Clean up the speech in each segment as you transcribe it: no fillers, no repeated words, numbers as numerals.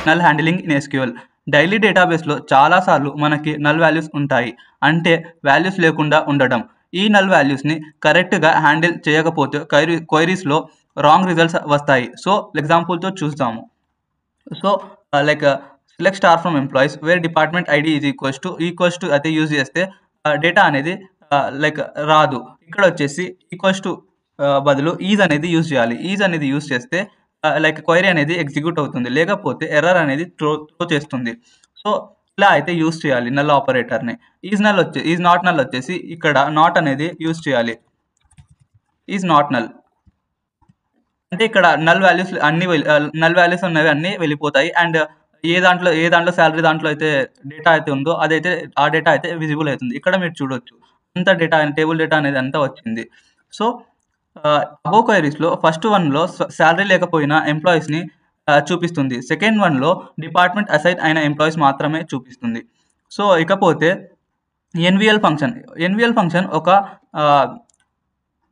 Null handling in SQL. Daily డేటాబేస్లో చాలాసార్లు మనకి నల్ వాల్యూస్ ఉంటాయి, అంటే వాల్యూస్ లేకుండా ఉండడం. ఈ నల్ వాల్యూస్ని కరెక్ట్గా హ్యాండిల్ చేయకపోతే క్వైరీస్లో రాంగ్ రిజల్ట్స్ వస్తాయి. సో ఎగ్జాంపుల్తో చూద్దాము. So like select star from employees where department ID equals to అయితే యూజ్ చేస్తే డేటా అనేది లైక్ రాదు. ఇక్కడ వచ్చేసి ఈక్వల్స్ టు బదులు ఈజ్ అనేది యూజ్ చేయాలి. ఈజ్ అనేది యూజ్ చేస్తే లైక్ క్వైరీ అనేది ఎగ్జిక్యూట్ అవుతుంది, లేకపోతే ఎర్రర్ అనేది త్రో చేస్తుంది. సో ఇలా అయితే యూజ్ చేయాలి నల్ ఆపరేటర్ని. ఈజ్ నాట్ నల్ వచ్చేసి ఇక్కడ నాట్ అనేది యూజ్ చేయాలి. ఈజ్ నాట్ నల్ అంటే ఇక్కడ నల్ వాల్యూస్ అన్ని నల్ వాల్యూస్ ఉన్నవి అన్నీ వెళ్ళిపోతాయి. అండ్ ఏ దాంట్లో శాలరీ దాంట్లో అయితే డేటా అయితే ఉందో అదైతే ఆ డేటా అయితే విజిబుల్ అవుతుంది. ఇక్కడ మీరు చూడొచ్చు అంత డేటా టేబుల్ డేటా అనేది అంతా వచ్చింది. సో అబోవ్ క్వైరీస్లో ఫస్ట్ వన్లో శాలరీ లేకపోయినా ఎంప్లాయీస్ని చూపిస్తుంది. సెకండ్ వన్లో డిపార్ట్మెంట్ అసైన్ అయిన ఎంప్లాయీస్ మాత్రమే చూపిస్తుంది. సో ఇకపోతే ఎన్విఎల్ ఫంక్షన్ ఒక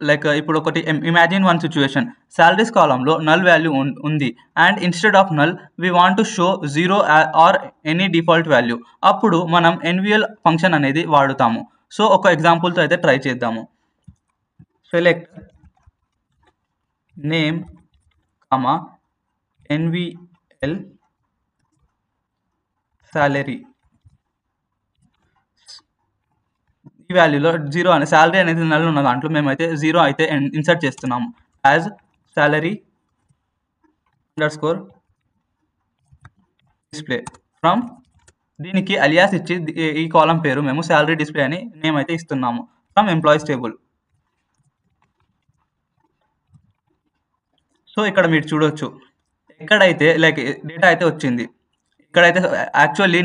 లైక్ ఇప్పుడు ఒకటి ఇమాజిన్ వన్ సిచ్యువేషన్. శాలరీస్ కాలంలో నల్ వాల్యూ ఉంది and instead of null we want to show 0 or any default value. అప్పుడు మనం ఎన్విఎల్ ఫంక్షన్ అనేది వాడుతాము. సో ఒక ఎగ్జాంపుల్తో అయితే ట్రై చేద్దాము. Select name NVL salary. ఈ వాల్యూలో 0 అనే శాలరీ అనేది నల్ ఉన్న దాంట్లో మేమైతే 0 అయితే ఇన్సర్ట్ చేస్తున్నాము. As salary underscore display from, దీనికి అలియాస్ ఇచ్చి ఈ కాలం పేరు మేము శాలరీ డిస్ప్లే అని నేమ్ అయితే ఇస్తున్నాము. From employees table. సో ఇక్కడ మీరు చూడొచ్చు ఎక్కడైతే లైక్ డేటా అయితే వచ్చింది. ఇక్కడైతే యాక్చువల్లీ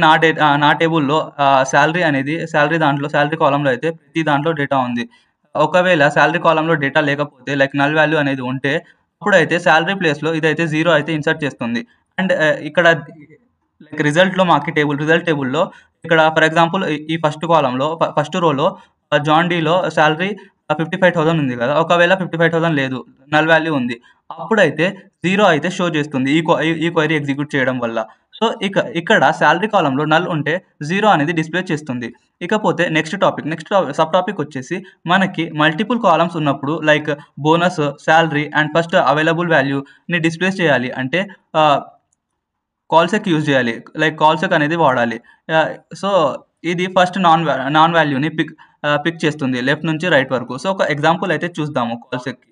నా టేబుల్లో శాలరీ దాంట్లో శాలరీ కాలంలో అయితే ప్రతి దాంట్లో డేటా ఉంది. ఒకవేళ శాలరీ కాలంలో డేటా లేకపోతే లైక్ నల్ వాల్యూ అనేది ఉంటే అప్పుడైతే శాలరీ ప్లేస్లో ఇదైతే 0 అయితే ఇన్సర్ట్ చేస్తుంది. అండ్ ఇక్కడ లైక్ రిజల్ట్ టేబుల్లో ఇక్కడ ఫర్ ఎగ్జాంపుల్ ఈ ఫస్ట్ రోలో జాన్ డీలో శాలరీ 55,000 ఉంది కదా. ఒకవేళ 55,000 లేదు, నల్ వాల్యూ ఉంది, అప్పుడైతే 0 అయితే షో చేస్తుంది ఈ క్వైరీ ఎగ్జిక్యూట్ చేయడం వల్ల. సో ఇక్కడ శాలరీ కాలంలో నల్ ఉంటే 0 అనేది డిస్ప్లే చేస్తుంది. ఇకపోతే నెక్స్ట్ సబ్ టాపిక్ వచ్చేసి మనకి మల్టిపుల్ కాలమ్స్ ఉన్నప్పుడు like bonus, salary and first available వాల్యూని డిస్ప్లే చేయాలి అంటే కాల్సెక్ యూజ్ చేయాలి. లైక్ కాల్సెక్ అనేది వాడాలి. సో ఇది ఫస్ట్ నాన్ వాల్యూని పిక్ చేస్తుంది లెఫ్ట్ నుంచి రైట్ వరకు. సో ఒక ఎగ్జాంపుల్ అయితే చూద్దాము కాల్సెక్కి.